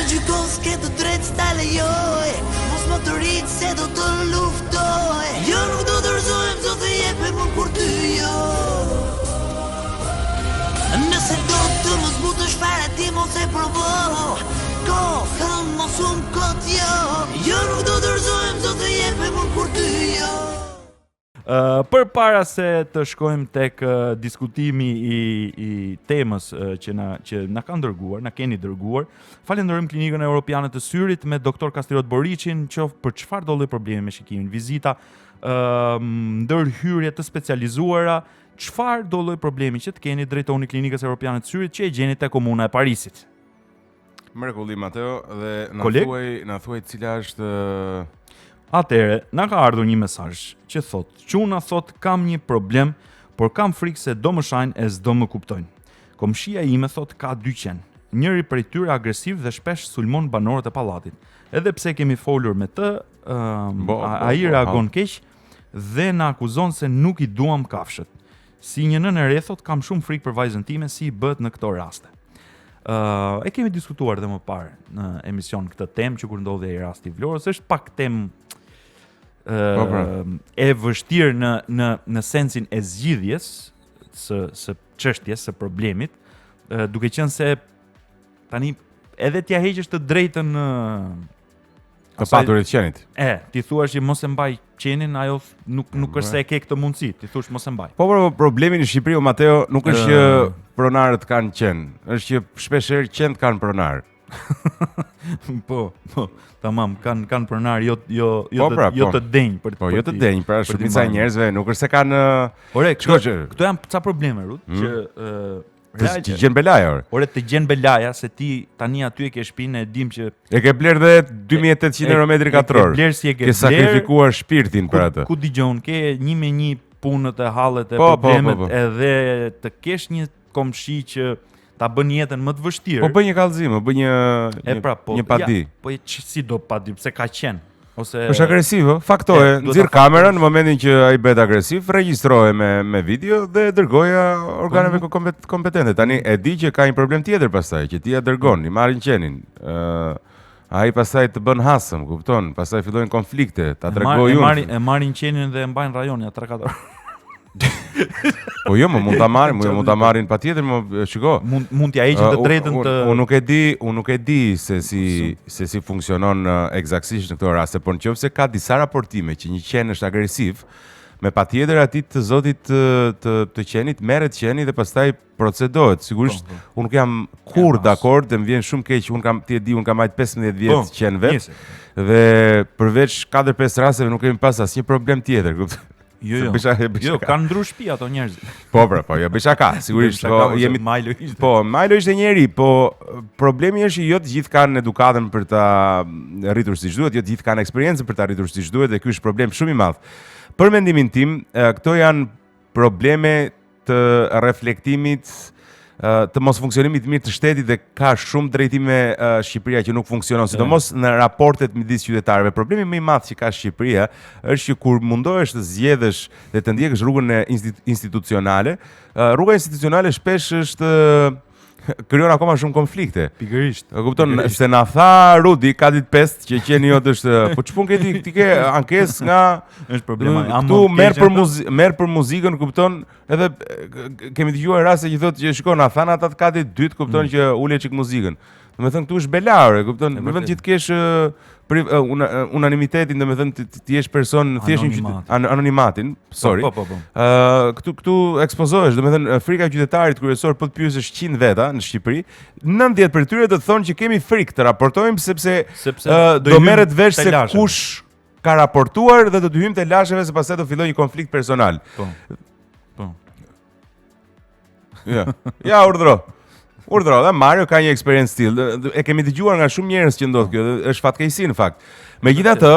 gjykon s'ke të drejt s'ta lejoj. Mos më të rrit se do të luftoj. Jo nuk do të rëzojmë, do të jepe më kur ty jo. Nëse do të mos zbutesh fare ti mos e provo. Kohën mos kot jo. Jo nuk do të rëzojmë, do të jepe më kur ty jo. Përpara se të shkojmë tek diskutimi i temës që na ka ndërguar, na keni dërguar, falenderojmë Klinikën Europiane të Syrit me doktor Kastirot Boriçin, qoftë për çfarë do lloj problemi me shikimin, vizita, ndërhyrje të specializuara, çfarë do lloj problemi që të keni, drejtoni Klinikës Europiane të Syrit që e gjeni te komuna e Parisit. Mrekulli Mateo dhe na thuaj cila është. Atëre, na ka ardhur një mesazh që thotë: "Çuna thot kam një problem, por kam frikë se do më shajnë e s'do më kuptojnë. Komshia ime thot ka 2 qen. Njëri prej tyre agresiv dhe shpesh sulmon banorët e pallatit. Edhe pse kemi folur me të, ai reagon keq dhe na akuzon se nuk i duam kafshët. Si një nënë e re thot kam shumë frikë për vajzën time si i bëhet në këto raste." E kemi diskutuar dhe më parë në emision këtë temë që kur ndodhi ai rasti i Vlorës, është pak temë e vështirë në sensin e zgjidhjes së çështjes, së problemit, duke qenë se tani edhe t'ja heqësh të drejtën të paturit qenit. Ti thuash që mos e mbaj qenin, ajo nuk është se e ke këtë mundësi, ti thuash mos e mbaj. Po, problemi në Shqipëri, Mateo, nuk është që pronarët kanë qen, është që shpeshherë qenë kanë pronar. Po, tamam, kanë pronar jo të denj për po, jo të denj, pra shumica e njerëzve nuk është se kanë. Ore, këto janë ca probleme, Rut, që të gjen belaja. Ore, të gjen belaja se ti tani aty e ke shtëpinë, e dim që e ke bler dhe 2800 euro metri katror. Ke sakrifikuar shpirtin për atë. Ku dëgjon, ke 1 me 1 punët e hallet e problemet, edhe të kesh një komshi që ta bën jetën më të vështirë. Po bën një kallëzim, bën një padi. Po si do padi, pse ka qenë? Ose është agresiv, faktoje, nxirr kamerën në momentin që ai bëhet agresiv, regjistrohe me video dhe dërgoja organeve kompetente. Tani e di që ka një problem tjetër pastaj, që ti ja dërgon, i marrin qenin. Ai pastaj të bën hasëm, kupton? Pastaj fillojnë konflikte, ta tregoj unë. E marrin qenin dhe e mbajnë rajonin ja 3-4 orë. Po jo, mund ta marrin patjetër, shiko. Mund t'ja heqin të drejtën të. Unë nuk e di se si funksionon eksaktësisht në këto raste, por nëse ka disa raportime që një qen është agresiv, me patjetër atij të zotit të qenit merret qeni dhe pastaj procedohet. Sigurisht, unë nuk jam kurrë dakord, dhe më vjen shumë keq, unë kam marrë 15 vjet qen vet. Dhe përveç 4-5 rasteve nuk kemi pas asnjë problem tjetër, kupton? Jo, kanë ndru shtëpi ato njerëz. Po, jo bisha ka, sigurisht. Majlo ishte njeri, po problemi është që jo të gjithë kanë edukatën për ta rritur siç duhet, jo të gjithë kanë eksperiencën për ta rritur siç duhet, dhe ky është problem shumë i madh. Për mendimin tim, këto janë probleme të reflektimit të mos funksionimit mirë të shtetit, dhe ka shumë drejtime Shqipëria që nuk funksionon, sidomos në raportet midis qytetarëve. Problemi më i madh që ka Shqipëria është që kur mundohesh të zgjedhësh dhe të ndjekësh rrugën institucionale, rruga institucionale shpesh është krijon akoma shumë konflikte. Pikërisht. E kupton, se na tha Rudi ka ditë 5 që qeni jot është, po ç'pun ke ti ke ankesë nga është problema. Tu merr për muzikën, kupton? Edhe kemi dëgjuar raste që thotë që shikon, na than ata të katit dytë, kupton, që ule çik muzikën. Domethënë këtu është belare, kupton? Në vend që të kesh unanimitetin, domethënë ti je person thjesht anonimatin, sorry. Këtu ekspozohesh, domethënë frika e qytetarit kryesor, po të pyesësh 100 veta në Shqipëri, 90 për tyre do të thonë që kemi frikë të raportojmë sepse do merret vesh se kush ka raportuar dhe do të hyjmë te lasheve se pastaj do fillojë një konflikt personal. Po. Ja, urdhro, dhe Mario ka një eksperiencë tillë. E kemi dëgjuar nga shumë njerëz që ndodh kjo, është fatkeqësi në fakt. Megjithatë,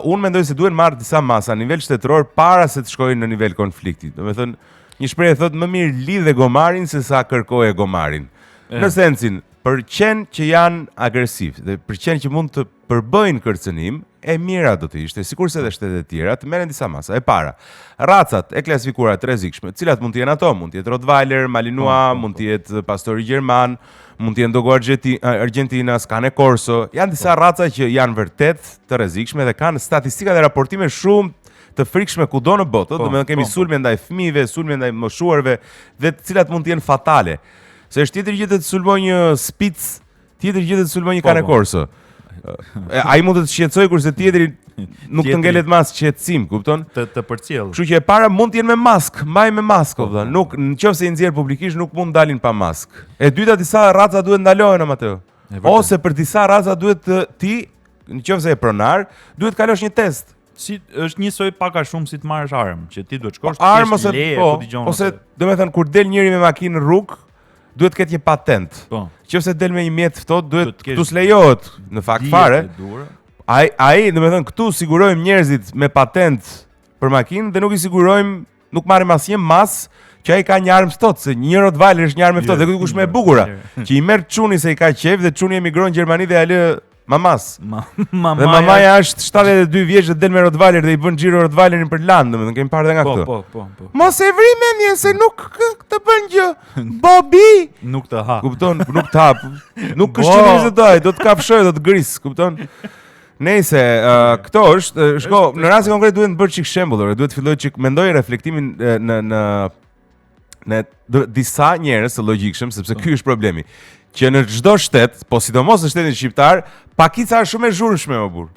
unë mendoj se duhen marrë disa masa në nivel shtetëror para se të shkojnë në nivel konflikti. Domethënë, një shprehje thotë më mirë lidhe gomarin se sa kërkoje gomarin. Në sensin, për qenë që janë agresiv dhe për qenë që mund të përbëjnë kërcënim, e mira do të ishte, sikurse edhe shtetet e tjera, të merren disa masa. E para, racat e klasifikuara të rrezikshme, të cilat mund të jenë ato, mund të jetë Rottweiler, Malinois, mund të jetë pastori gjerman, mund të jenë Dogo Argentina, Cane Corso, janë disa raca që janë vërtet të rrezikshme dhe kanë statistika dhe raportime shumë të frikshme kudo në botë, domethënë kemi sulme ndaj fëmijëve, sulme ndaj moshuarve dhe të cilat mund të jenë fatale. Se është tjetër gjë të sulmoj një Spitz, tjetër gjë të sulmoj një Cane Corso. Ai mund të të shqetësoj kurse tjetri nuk të ngelet mas qetësim, kupton? Të përcjell. Kështu që e para mund të jenë me maskë, mbaj me maskë, kupton? Nuk nëse i nxjerr publikisht nuk mund dalin pa maskë. E dyta disa raca duhet ndalohen në Mateo. Ose për disa raca duhet ti, nëse je pronar, duhet kalosh një test. Si është njësoj pak a shumë si të marrësh armë, që ti duhet shkosh armë ose domethënë kur del njëri me makinë në rrugë, duhet të ketë një patent. Nëse del me një mjet ftohtë, duhet këtu s'lejohet në fakt fare. Ai, domethënë këtu sigurojmë njerëzit me patent për makinë dhe nuk i sigurojmë, nuk marrim asnjë mas që ai ka një armë ftohtë, se një Rottweiler është një armë ftohtë, dhe këtu kush më e bukura, që i merr çuni se i ka qejf dhe çuni emigron në Gjermani dhe ai mamas. Dhe mamaja është 72 vjeç dhe del me Rottweiler dhe i bën xhiro Rottweilerin për land, domethënë kemi parë edhe nga këto. Po. Mos e vri mendjen se nuk të bën gjë. Bobi nuk të ha. Kupton? Nuk të hap. Nuk këshilloj se do të kafshoj, do të gris, kupton? Nëse këto është, shko, në rastin konkret duhet të bëj çik shembull, duhet të filloj çik mendoj reflektimin në disa njerëz të logjikshëm, sepse ky është problemi. Që në çdo shtet, po sidomos në shtetin shqiptar, pakica është shumë e zhurmshme më burr.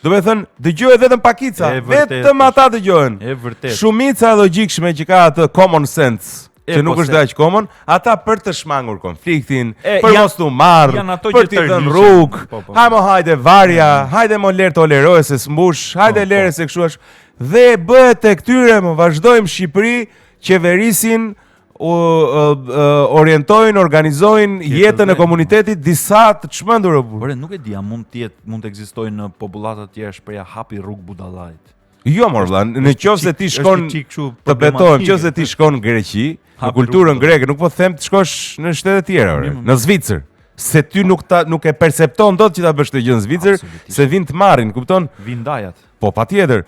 Do të thënë, dëgjohet vetëm pakica, vetëm ata dëgjohen. Është vërtet. Shumica e logjikshme që ka atë common sense, që nuk është aq common, ata për të shmangur konfliktin, për mos të marr, për të dhënë rrugë. Hajde varja, hajde mo lër toleroj se s'mbush, hajde lere se kështu është. Dhe bëhet tek këtyre, më vazhdojmë Shqipëri, qeverisin orientojnë, organizojnë jetën e komunitetit disa të çmendur. Por nuk e di, a mund të ekzistojnë në popullata të tjera shpreha hapi rrugë budallajt. Jo mor vëlla, nëse ti shkon të betojmë, nëse ti shkon në Greqi, në kulturën greke, nuk po them të shkosh në shtete të tjera, në Zvicër. Se ty nuk e percepton dot që ta bësh të gjë në Zvicër, se vin të marrin, kupton? Vin ndajat. Po patjetër.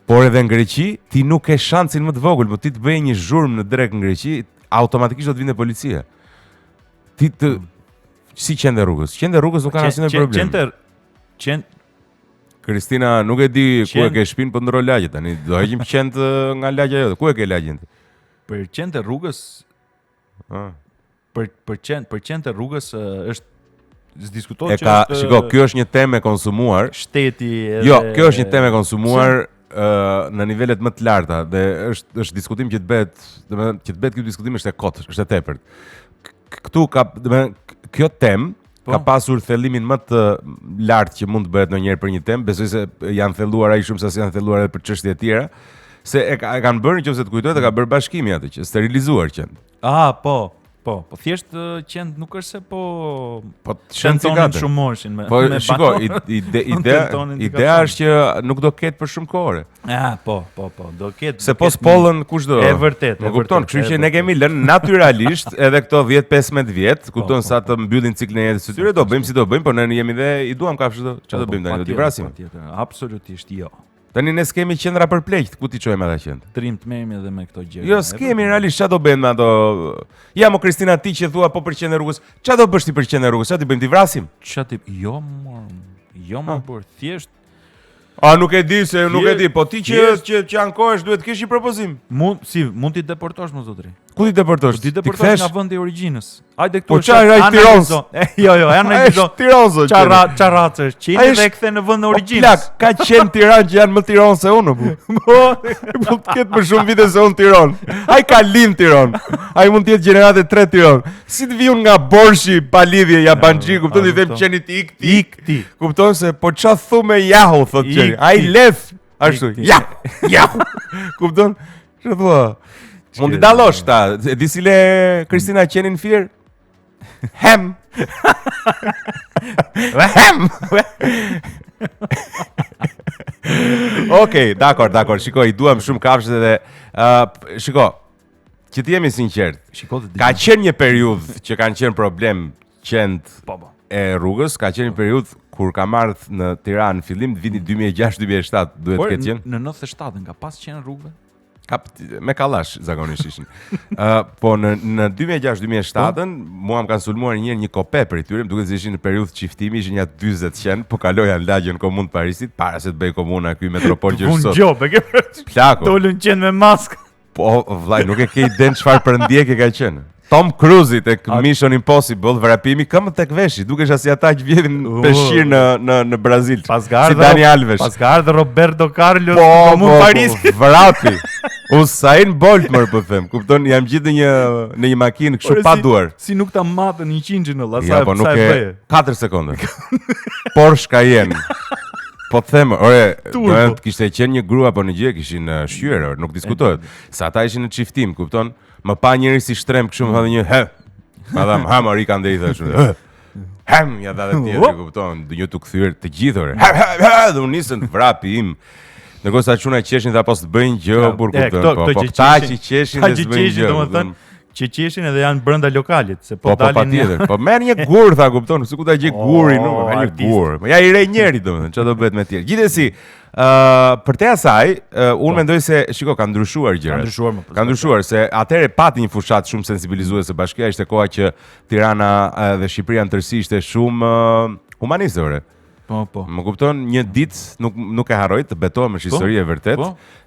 Por edhe në Greqi, ti nuk ke shansin më të vogël, po ti të bëj një zhurmë në drek në Greqi, automatikisht do të vinte policia. Ti të si qende rrugës. Qende rrugës nuk kanë asnjë problem. Kristina nuk e di ku e ke shtëpinë, po ndro lagjet tani. Do heqim qend nga lagja jote. Ku e ke lagjen? Për qende rrugës. Për qende rrugës është diskutohet që shiko, kjo është një temë e konsumuar. Shteti edhe Jo, kjo është një temë e konsumuar në nivelet më të larta dhe është diskutim që të bëhet, domethënë që të bëhet ky diskutim është e kotë, është e tepërt. Këtu ka, domethënë kjo temë ka pasur thellimin më të lartë që mund të bëhet ndonjëherë për një temë, besoj se janë thelluar ai shumë sa janë thelluar edhe për çështje të tjera, se e kanë bërë nëse të kujtohet, e ka bërë bashkimi atë që sterilizuar qend. Po, thjesht qend nuk është se po tentonin shumë moshin me shiko, ideja është që nuk do ketë për shumë kohë. Po, do ketë. Se po spollën kushdo. E vërtet. E kupton, kështu që ne kemi lënë natyrisht edhe këto 10-15 vjet, kupton sa të mbyllin ciklin e jetës së tyre, do bëjmë si do bëjmë, por ne jemi dhe i duam kafshë, çfarë do bëjmë tani, do t'i vrasim. Absolutisht jo. Tani ne s'kemi qendra për pleqt, ku ti çojmë ata qend? Trim të merremi edhe me këto gjëra. Jo, s'kemi realisht, çfarë do bëjmë ato? Ja mo Kristina ti që thua po për qendrën e rrugës. Çfarë do bësh ti për qendrën e rrugës? Çfarë ti bëjmë, ti vrasim? Jo, por thjesht nuk e di se nuk e di, po ti që ankohesh duhet të kesh një propozim. Mund t'i deportosh më zotri. Ku ti deportosh? Ti deportosh nga vendi i origjinës. Hajde këtu. Po çfarë ai Tiranë? Jo, janë në zonë. Tiranë. Çarracë, qenë dhe kthe në vend në origjinës. Plak, ka qenë Tiranë që janë më Tiranë se unë, po. Po të ketë më shumë vite se unë Tiranë. Ai ka lind Tiranë. Ai mund të jetë gjenerate 3 Tiranë. Si të viun nga Borshi pa lidhje ja Banxhi, kupton, i them qeni ti ik ti. Kupton se po ç'a thu me Yahoo thotë qeni. Ai lef ashtu. Ja. Kupton? Ç'o thua? Mund t'i dallosh ta, e di si le Kristina qenin fier? Hem! Okej, dakor, shiko, i duam shumë kafshët edhe, shiko, që ti jemi sinqert, ka qenë një periudhë që kanë qenë problem qend e rrugës, ka qenë një periudhë kur ka ardhur në Tiranë në fillim të vitit 2006-2007, duhet të ketë qenë. Në 97 ka pas qenë rrugëve. Me kallash zakonisht ishin. Po në 2006-2007 mua më kanë sulmuar një kope për i tyre, duke se ishin në periudhë çiftimi, ishin ja 40 qenë, po kaloja në lagjen komunë të Parisit para se të bëj komuna ky metropol që është sot. Unë gjobë, plako. Dolën qenë me maskë. Po vllai, nuk e ke iden çfarë për ndjekje ka qenë. Tom Cruise tek Mission Impossible, vrapimi këmbë tek veshi, dukesh asi ata që vjedhin peshqir në Brazil. Si Dani Alves. Pas ka ardhur Roberto Carlos në Paris. Vrapi. Usain Bolt më po them. Kupton, jam gjetur në një makinë kështu pa duar. Si nuk ta matën 100 në ja, po nuk e 4 sekonda. Porsche Cayenne. Po të them, të kishte qenë një grua po në gjë kishin shqyer, nuk diskutohet. Sa ata ishin në çiftim, kupton? Më pa njëri si shtrem kështu më tha një madam Hamari kanë dhënë kështu. Ja dha dhe tjetër, kupton? Një tu kthyer të gjithë orë. Dhe unë nisën të vrapi im. Ndërkohë sa çuna qeshin dhe apo të bëjnë gjë kur kupton. Po këta që qeshin dhe s'bëjnë gjë, domethënë që qeshin edhe janë brenda lokalit, se po dalin. Po patjetër. Po merr një gur tha, kupton? Se ku ta gjej gurin, nuk merr një gur. Po ja i re njëri domethënë, çfarë do bëhet me tjerë. Gjithsesi, për te asaj, unë mendoj se, shiko, ka ndryshuar gjërat. Ka ndryshuar, se atëherë pati një fushat shumë sensibilizuese bashkia, ishte koha që Tirana dhe Shqipëria në tërësi ishte shumë humaniste, ore. Po. Më kupton, një ditë nuk e harroj të betohem është histori e vërtet.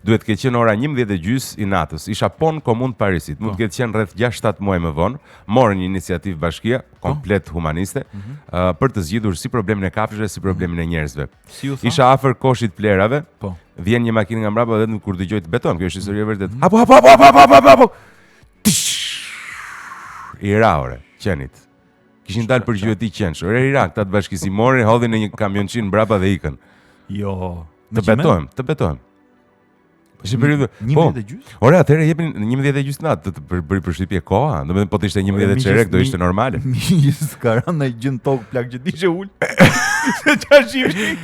Duhet të ketë qenë ora 11:30 i natës. Isha pon komunë të Parisit. Mund të ketë qenë rreth 6-7 muaj më vonë. Morën një iniciativë bashkia komplet humaniste për të zgjidhur si problemin e kafshëve, si problemin e njerëzve. Isha afër koshit plerave. Vjen një makinë nga mbrapa vetëm kur dëgjoj të betohem. Kjo është histori e vërtet. Apo. I raure, qenit. Kishin dalë për gjuhëti qenësh. Ore Irak, ta të bashkisi morin, hodhin në një kamionçin mbrapa dhe ikën. Jo. Të betohem. Ishte periudhë. 11:30. Ore, atëherë jepin 11:30 natë të bëri përshtypje koha. Domethënë po të ishte 11 çerek do ishte normale. Ska rënë në gjën tokë plak që dishe ul. Se çfarë shihni?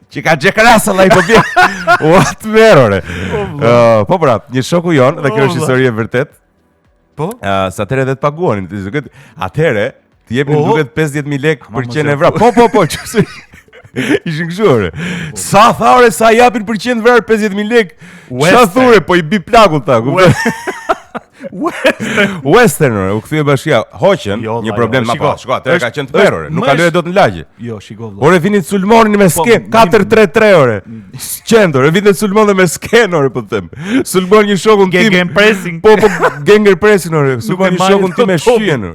Që ka xhekrasa vllai po bie. What merore. Po prap, një shoku jon dhe kjo është histori e vërtet. Po? Sa atëherë dhe të paguanin. Atëherë të jepnin duket 50.000 lekë për qenë evra. Po. Çfarë? Ishin kështu. Sa thaure sa japin për 100 vrarë 50.000 lekë. Çfarë thore, po i bi plakun ta, kupton? Western, u kthye bashkia. Hoqën, një problem më pas. Shiko, atëherë ka qenë të verore, nuk kaloi dot në lagje. Jo, shiko vëlla. Ore vinin sulmonin me sken 4-3-3 ore. Qendër, vinin sulmonin me sken ore po them. Sulmon një shokun tim. Genger pressing. Po, ganger pressing ore. Sulmon një shokun tim me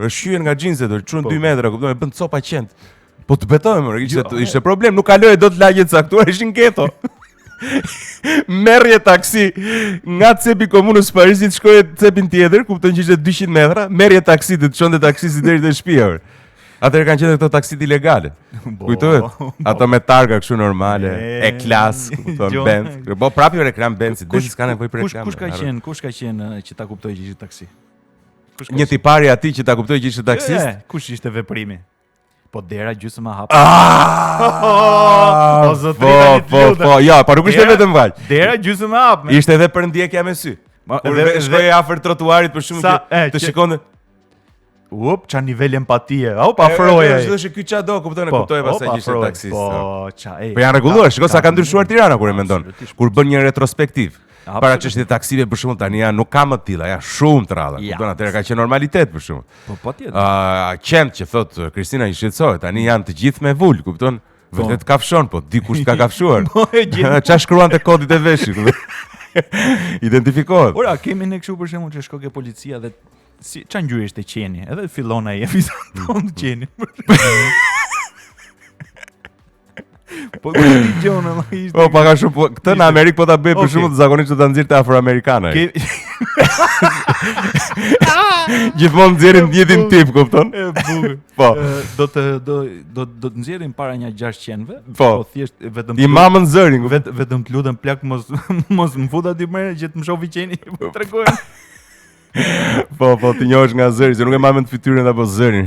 shyen nga xhinset, çun 2 metra, kupton, e bën copa qend. Po të betohem, ishte problem, nuk kaloi dot lagje të caktuar, ishin keto. Merrje taksi nga cepi komunës Parisit, shkoje cepin tjetër, kupton që ishte 200 metra, merrje taksi të çonte taksisi deri te shtëpia. Atëherë kanë qenë këto taksit ilegale. Kujtohet? Ato me targa kështu normale, e klas, kupton, Benz. Po prapë reklam Benz, Benz s'ka nevojë për reklam. Kush ka qenë që ta kuptoi që ishte taksi? Një tipari atij që ta kuptoi që ishte taksist. Kush ishte veprimi? Po dera gjysmë hap. Po, ja, po nuk ishte vetëm vaj. Dera gjysmë hap. Ishte edhe për ndjekja me sy. Shkoi afër trotuarit për shkak të shikonte. Ç'a nivel empatie. Afroja. Është ky çado, kupton, e kuptoi pastaj që ishte taksist. Po janë rregulluar, shikoj sa ka ndryshuar Tirana kur e mendon. Kur bën një retrospektiv. Para çështjet e taksive për shkakun tani janë nuk ka më të tilla, janë shumë të rralla. Kupton, atëherë ka qenë normalitet për shkakun. Po patjetër. Qend që thot Kristina i shqetësoi, tani janë të gjithë me vul, kupton? Vërtet kafshon, po dikush ka kafshuar. Ç'a shkruante kodit e veshit? Identifikohet. Ora, kemi ne kështu për shembull që shkoi ke policia dhe ç'a ngjyrë ishte qeni, edhe fillon ai eviton qeni. Po dëgjon Allah ishte. Po paga shumë këtë në Amerikë po ta bëj për shkak të zakonisht të ta nxirrte afroamerikanë. Gjithmonë nxjerrin njëtin tip, kupton? E bukur. Po. Do të nxjerrin para një 6 qenve, po thjesht vetëm i mamën zërin, vetëm të lutem plak mos më futa ti më që të më shohë qeni, po tregojnë. Po, ti njohësh nga zëri, se nuk e mamën të fytyrën apo zërin.